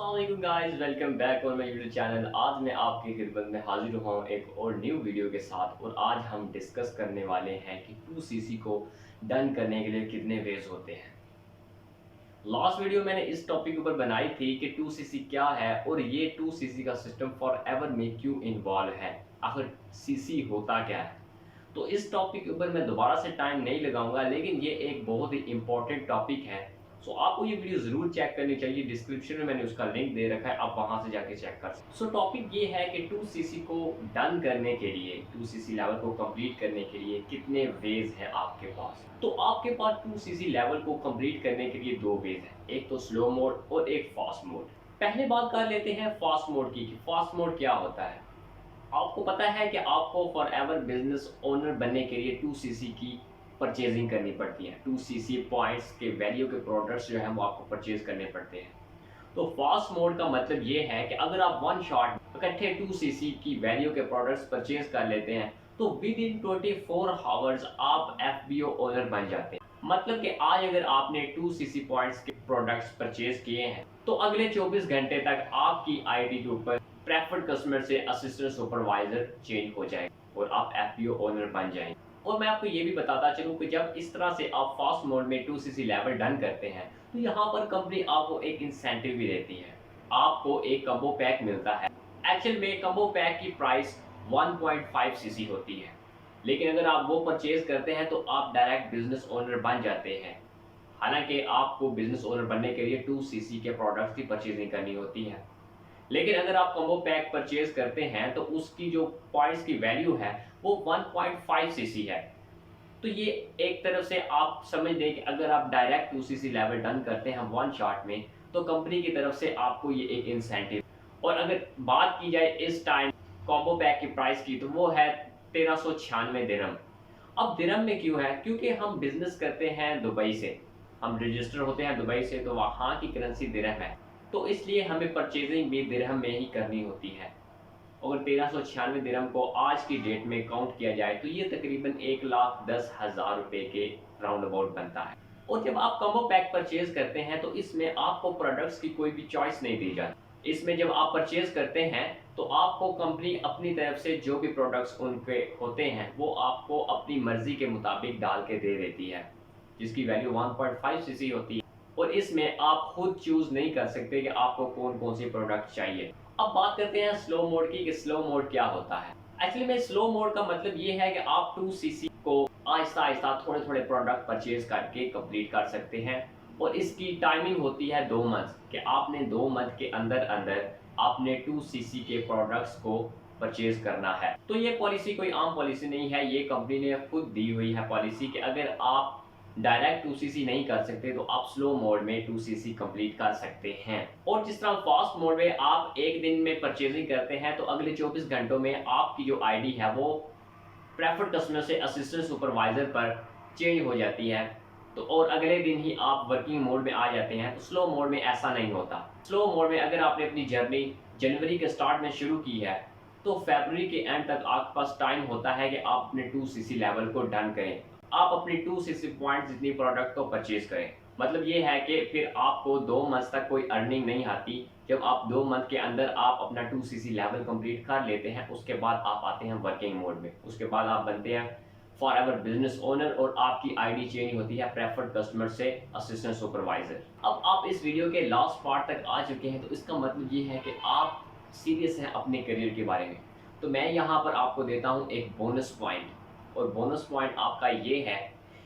अस्सलाम guys, welcome back on my YouTube channel. आज मैं आपकी खिदमत में हाजिर हुआ हूँ एक और न्यू वीडियो के साथ। और आज हम डिस्कस करने वाले हैं कि 2cc को डन करने के लिए कितने वेज होते हैं। लास्ट वीडियो मैंने इस टॉपिक के ऊपर बनाई थी कि 2cc क्या है और ये 2cc का सिस्टम फॉर एवर में क्यों इन्वॉल्व है, आखिर सीसी होता क्या है। तो इस टॉपिक के ऊपर मैं दोबारा से टाइम नहीं लगाऊंगा, लेकिन ये एक बहुत ही इंपॉर्टेंट टॉपिक है। सो आपको ये वीडियो जरूर चेक करनी चाहिए। डिस्क्रिप्शन में मैंने उसका लिंक दे रखा है, आप वहां से जाके चेक कर सकते। सो टॉपिक ये है कि 2cc को डन करने के लिए, 2cc लेवल को कंप्लीट करने के लिए कितने वेज हैं आपके पास। तो आपके पास 2cc लेवल को कंप्लीट करने के लिए दो वेज हैं, एक तो स्लो मोड और एक फास्ट मोड। पहले बात कर लेते हैं फास्ट मोड की। फास्ट मोड क्या होता है। आपको पता है कि आपको फॉर एवर बिजनेस ओनर बनने के लिए 2cc की परचेजिंग करनी पड़ती है। 2cc पॉइंट्स के वैल्यू के प्रोडक्ट्स जो है वो आपको परचेज करने पड़ते हैं। तो फास्ट मोड का मतलब ये है कि अगर आप वन शॉट इकट्ठे 2cc की वैल्यू के प्रोडक्ट्स परचेज कर लेते हैं तो विद इन 24 आवर्स आप FBO ओनर बन जाते हैं। मतलब कि आज अगर आपने 2cc पॉइंट्स के प्रोडक्ट्स परचेज किए हैं तो अगले 24 घंटे तक आपकी आईडी के ऊपर प्रेफर्ड कस्टमर से असिस्टेंट सुपरवाइजर चेंज हो जाएगा और आप FBO ओनर बन जाएंगे। और मैं आपको ये भी बताता चलूं कि जब इस तरह से आप फास्ट मोड में 2cc लेवल डन करते हैं तो यहाँ पर कंपनी आपको एक इंसेंटिव भी देती है। आपको एक कम्बो पैक मिलता है। एक्चुअल में कम्बो पैक की प्राइस 1.5cc होती है, लेकिन अगर आप वो परचेज करते हैं तो आप डायरेक्ट बिजनेस ओनर बन जाते हैं। हालांकि आपको बिजनेस ओनर बनने के लिए 2cc के प्रोडक्ट्स की परचेजिंग करनी होती है, लेकिन अगर आप कम्बो पैक परचेज करते हैं तो उसकी जो पॉइंट्स की वैल्यू है वो 1.5cc है। तो ये एक तरफ से आप समझ लें कि अगर आप डायरेक्ट 2cc लेवल डन करते हैं वन शॉट में तो कंपनी की तरफ से आपको ये एक इंसेंटिव। और अगर बात की जाए इस टाइम कॉम्बो पैक की प्राइस की तो वो है 1396 दिरहम। अब दिरहम में क्यों है, क्योंकि हम बिजनेस करते हैं दुबई से, हम रजिस्टर होते हैं दुबई से, तो वहाँ की करेंसी दिरहम है, तो इसलिए हमें परचेजिंग भी दिरहम में ही करनी होती है। अगर 1396 दिरहम को आज की डेट में काउंट किया जाए तो ये तकरीबन 1,10,000 रुपए के राउंड अबाउट बनता है। और जब आप कम्बो पैक परचेज करते हैं तो इसमें आपको प्रोडक्ट्स की कोई भी चॉइस नहीं दी जाती। इसमें जब आप परचेज करते हैं तो आपको कंपनी अपनी तरफ से जो भी प्रोडक्ट्स उनके होते हैं वो आपको अपनी मर्जी के मुताबिक डाल के दे देती है, जिसकी वैल्यू 1.5cc होती है। और इसमें आप खुद चूज नहीं कर सकते कि आपको कौन कौन से प्रोडक्ट चाहिए। अब बात करते हैं स्लो मोड की कि स्लो मोड क्या होता है। एक्चुअली में स्लो मोड का मतलब ये है कि आप 2cc को आहिस्ता आहिस्ता थोड़े थोड़े प्रोडक्ट परचेज करके कंप्लीट कर सकते हैं। और इसकी टाइमिंग होती है 2 मंथ कि आपने 2 मंथ के अंदर अंदर आपने 2cc के प्रोडक्ट्स को परचेज करना है। तो ये पॉलिसी कोई आम पॉलिसी नहीं है, ये कंपनी ने खुद दी हुई है पॉलिसी कि अगर आप डायरेक्ट 2cc नहीं कर सकते तो आप स्लो मोड में 2cc कंप्लीट कर सकते हैं। और जिस तरह फास्ट मोड में आप एक दिन में परचेजिंग करते हैं तो अगले 24 घंटों में आपकी जो आईडी है वो प्रेफर्ड कस्टमर से असिस्टेंट सुपरवाइजर पर चेंज हो जाती है, तो और अगले दिन ही आप वर्किंग मोड में आ जाते हैं। तो स्लो मोड में ऐसा नहीं होता। स्लो मोड में अगर आपने अपनी जर्नी जनवरी के स्टार्ट में शुरू की है तो फरवरी के एंड तक आपके पास टाइम होता है कि आप अपने 2cc लेवल को डन करें, आप अपनी 2cc पॉइंट जितनी प्रोडक्ट को परचेज करें। मतलब ये है कि फिर आपको 2 मंथ तक कोई अर्निंग नहीं आती। जब आप 2 मंथ के अंदर आप अपना 2cc लेवल कंप्लीट कर लेते हैं उसके बाद आप आते हैं वर्किंग मोड में। उसके बाद आप बनते हैं फॉर एवर बिजनेस ओनर और आपकी आईडी चेंज होती है प्रेफर्ड कस्टमर से असिस्टेंट सुपरवाइजर। अब आप इस वीडियो के लास्ट पार्ट तक आ चुके हैं तो इसका मतलब ये है कि आप सीरियस हैं अपने करियर के बारे में। तो मैं यहाँ पर आपको देता हूँ एक बोनस पॉइंट, और बोनस पॉइंट आपका ये है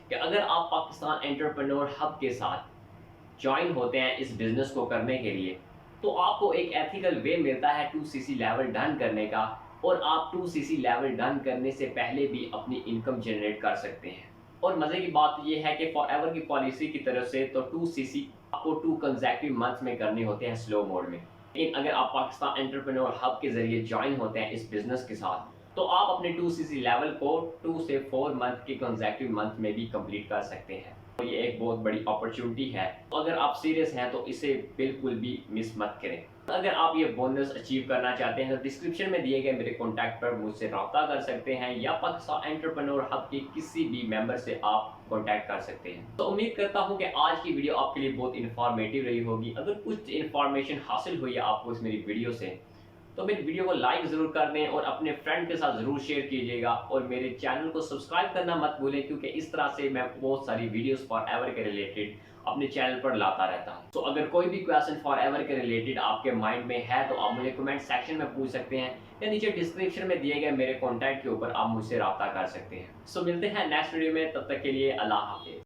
कि अगर आप पाकिस्तान एंटरप्रेन्योर हब के साथ ज्वाइन होते हैं इस बिज़नेस को करने के लिए तो आपको एक एथिकल वे मिलता है 2cc लेवल डन करने का। और आप 2cc लेवल डन करने से पहले भी अपनी इनकम जनरेट कर सकते हैं। और मज़े की बात ये है कि फॉर एवर की पॉलिसी की तरफ से तो 2cc आपको 2 कंसेक्यूटिव मंथ में करने होते हैं स्लो मोड में। लेकिन अगर आप पाकिस्तान एंटरप्रेन्योर हब के ज़रिए ज्वाइन होते हैं इस बिज़नेस के साथ तो आप अपने 2cc लेवल को 2 से 4 मंथ के कंसेक्यूटिव मंथ में भी कंप्लीट कर सकते हैं। और ये एक बहुत बड़ी अपॉर्चुनिटी है। तो अगर आप सीरियस हैं तो इसे बिल्कुल भी मिस मत करें। अगर आप ये बोनस अचीव करना चाहते हैं तो डिस्क्रिप्शन में दिए गए मेरे कॉन्टैक्ट पर मुझसे रब्ता कर सकते हैं या पाकिस्तान एंटरप्रेन्योर हब के किसी भी मेंबर से आप कॉन्टैक्ट कर सकते हैं। तो उम्मीद करता हूँ कि आज की वीडियो आपके लिए बहुत इन्फॉर्मेटिव रही होगी। अगर कुछ इन्फॉर्मेशन हासिल हुई है आपको इस मेरी वीडियो से, तो मेरी वीडियो को लाइक ज़रूर कर दें और अपने फ्रेंड के साथ ज़रूर शेयर कीजिएगा और मेरे चैनल को सब्सक्राइब करना मत भूलें, क्योंकि इस तरह से मैं बहुत सारी वीडियोस फॉर एवर के रिलेटेड अपने चैनल पर लाता रहता हूं। तो अगर कोई भी क्वेश्चन फॉर एवर के रिलेटेड आपके माइंड में है तो आप मुझे कमेंट सेक्शन में पूछ सकते हैं या नीचे डिस्क्रिप्शन में दिए गए मेरे कॉन्टैक्ट के ऊपर आप मुझसे रब्ता कर सकते हैं। सो मिलते हैं नेक्स्ट वीडियो में, तब तक के लिए अल्लाह हाफिज़।